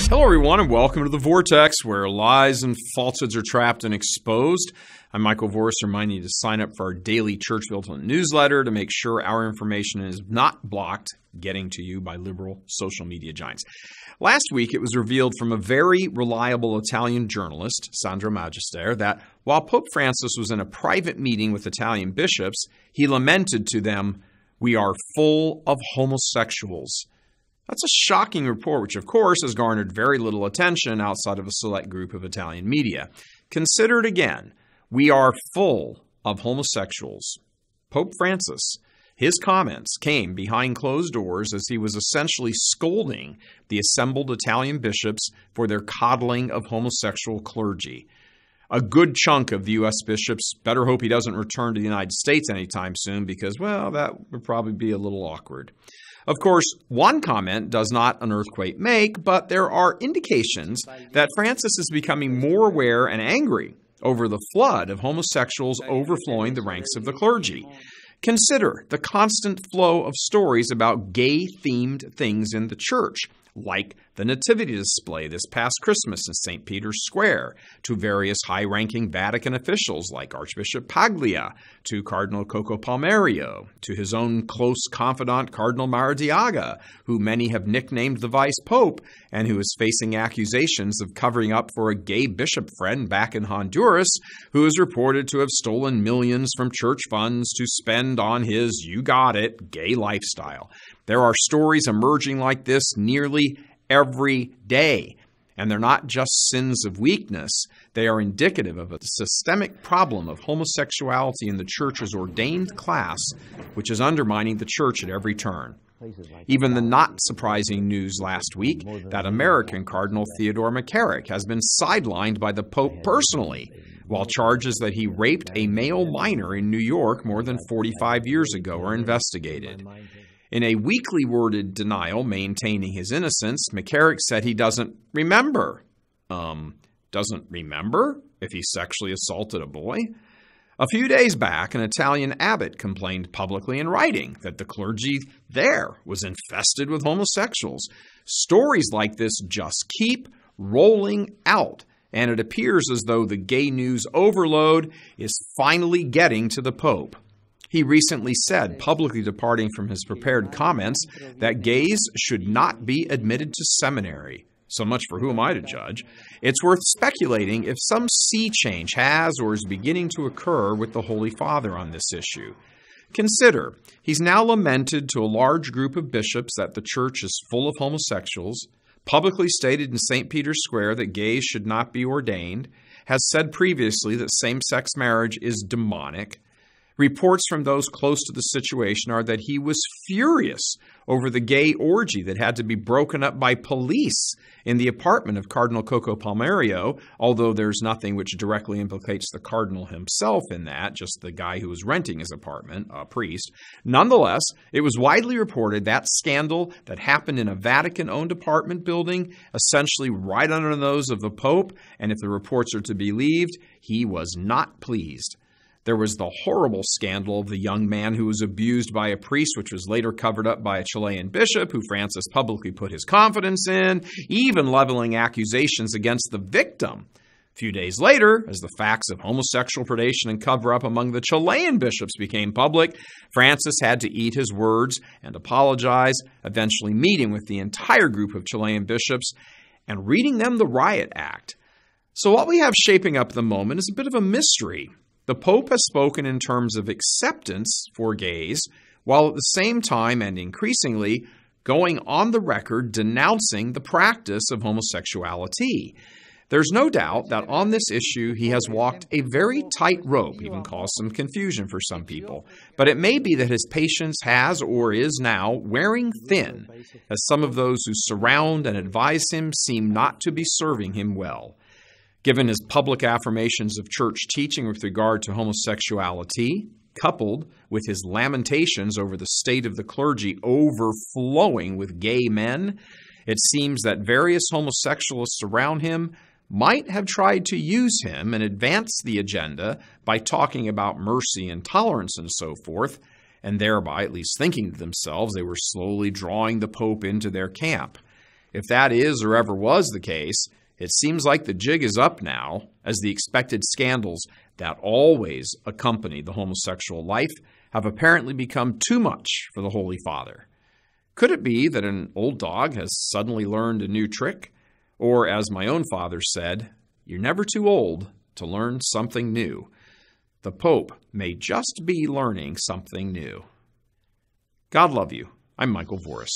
Hello, everyone, and welcome to the Vortex, where lies and falsehoods are trapped and exposed. I'm Michael Voris, reminding you to sign up for our daily Church Militant newsletter to make sure our information is not blocked getting to you by liberal social media giants. Last week, it was revealed from a very reliable Italian journalist, Sandra Magister, that while Pope Francis was in a private meeting with Italian bishops, he lamented to them, "We are full of homosexuals." That's a shocking report, which of course has garnered very little attention outside of a select group of Italian media. Consider it again. We are full of homosexuals. Pope Francis, his comments came behind closed doors as he was essentially scolding the assembled Italian bishops for their coddling of homosexual clergy. A good chunk of the U.S. bishops better hope he doesn't return to the United States anytime soon because, well, that would probably be a little awkward. Of course, one comment does not an earthquake make, but there are indications that Francis is becoming more aware and angry over the flood of homosexuals overflowing the ranks of the clergy. Consider the constant flow of stories about gay-themed things in the church, like the nativity display this past Christmas in St. Peter's Square, to various high-ranking Vatican officials like Archbishop Paglia, to Cardinal Coco Palmerio, to his own close confidant Cardinal Maradiaga, who many have nicknamed the Vice Pope, and who is facing accusations of covering up for a gay bishop friend back in Honduras, who is reported to have stolen millions from church funds to spend on his, you got it, gay lifestyle. There are stories emerging like this nearly every day, and they're not just sins of weakness. They are indicative of a systemic problem of homosexuality in the church's ordained class, which is undermining the church at every turn. Even the not surprising news last week that American Cardinal Theodore McCarrick has been sidelined by the Pope personally, while charges that he raped a male minor in New York more than 45 years ago are investigated. In a weakly worded denial maintaining his innocence, McCarrick said he doesn't remember. Doesn't remember if he sexually assaulted a boy? A few days back, an Italian abbot complained publicly in writing that the clergy there was infested with homosexuals. Stories like this just keep rolling out, and it appears as though the gay news overload is finally getting to the Pope. He recently said, publicly departing from his prepared comments, that gays should not be admitted to seminary. So much for who am I to judge. It's worth speculating if some sea change has or is beginning to occur with the Holy Father on this issue. Consider, he's now lamented to a large group of bishops that the church is full of homosexuals, publicly stated in St. Peter's Square that gays should not be ordained, has said previously that same-sex marriage is demonic. Reports from those close to the situation are that he was furious over the gay orgy that had to be broken up by police in the apartment of Cardinal Coco Palmerio, although there's nothing which directly implicates the cardinal himself in that, just the guy who was renting his apartment, a priest. Nonetheless, it was widely reported that scandal that happened in a Vatican-owned apartment building, essentially right under the nose of the Pope, and if the reports are to be believed, he was not pleased. There was the horrible scandal of the young man who was abused by a priest, which was later covered up by a Chilean bishop who Francis publicly put his confidence in, even leveling accusations against the victim. A few days later, as the facts of homosexual predation and cover-up among the Chilean bishops became public, Francis had to eat his words and apologize, eventually meeting with the entire group of Chilean bishops and reading them the Riot Act. So what we have shaping up at the moment is a bit of a mystery. The Pope has spoken in terms of acceptance for gays, while at the same time and increasingly going on the record denouncing the practice of homosexuality. There's no doubt that on this issue he has walked a very tight rope, even caused some confusion for some people. But it may be that his patience has or is now wearing thin, as some of those who surround and advise him seem not to be serving him well. Given his public affirmations of church teaching with regard to homosexuality, coupled with his lamentations over the state of the clergy overflowing with gay men, it seems that various homosexualists around him might have tried to use him and advance the agenda by talking about mercy and tolerance and so forth, and thereby, at least thinking to themselves, they were slowly drawing the Pope into their camp. If that is or ever was the case, it seems like the jig is up now, as the expected scandals that always accompany the homosexual life have apparently become too much for the Holy Father. Could it be that an old dog has suddenly learned a new trick? Or, as my own father said, you're never too old to learn something new. The Pope may just be learning something new. God love you. I'm Michael Voris.